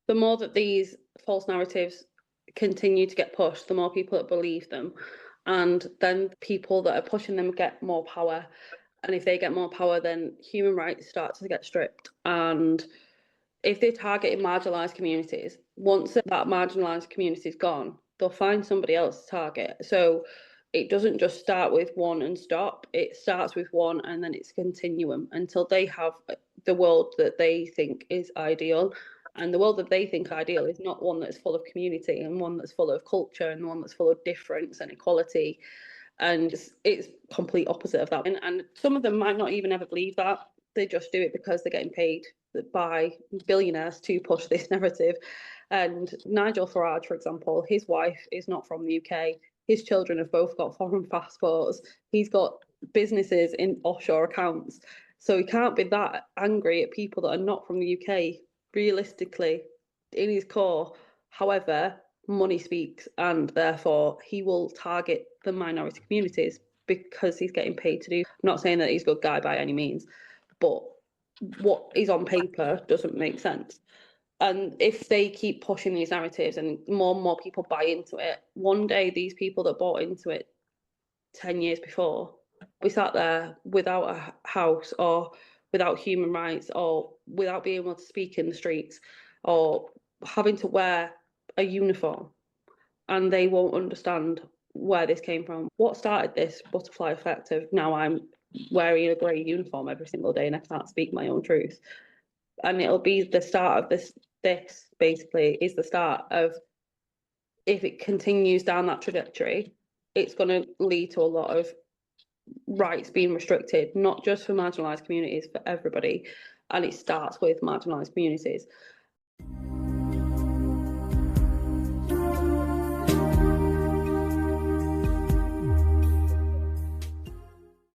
the more that these false narratives continue to get pushed, the more people that believe them, and then people that are pushing them get more power. And if they get more power, then human rights start to get stripped. And if they're targeting marginalised communities, once that marginalised community is gone, they'll find somebody else to target. So it doesn't just start with one and stop. It starts with one and then it's a continuum until they have the world that they think is ideal. And the world that they think ideal is not one that's full of community and one that's full of culture and one that's full of difference and equality. And it's complete opposite of that. And some of them might not even ever believe that. They just do it because they're getting paid by billionaires to push this narrative. And Nigel Farage, for example, his wife is not from the UK. His children have both got foreign passports. He's got businesses in offshore accounts. So he can't be that angry at people that are not from the UK, realistically, in his core. However, money speaks, and therefore he will target the minority communities because he's getting paid to do. I'm not saying that he's a good guy by any means, but what is on paper doesn't make sense. And if they keep pushing these narratives and more people buy into it, one day these people that bought into it 10 years before, we sat there without a house or without human rights or without being able to speak in the streets or having to wear a uniform, and they won't understand where this came from. What started this butterfly effect of now I'm wearing a grey uniform every single day and I can't speak my own truth? And it'll be the start of this basically is the start of, if it continues down that trajectory, it's going to lead to a lot of rights being restricted, not just for marginalised communities, for everybody. And it starts with marginalised communities.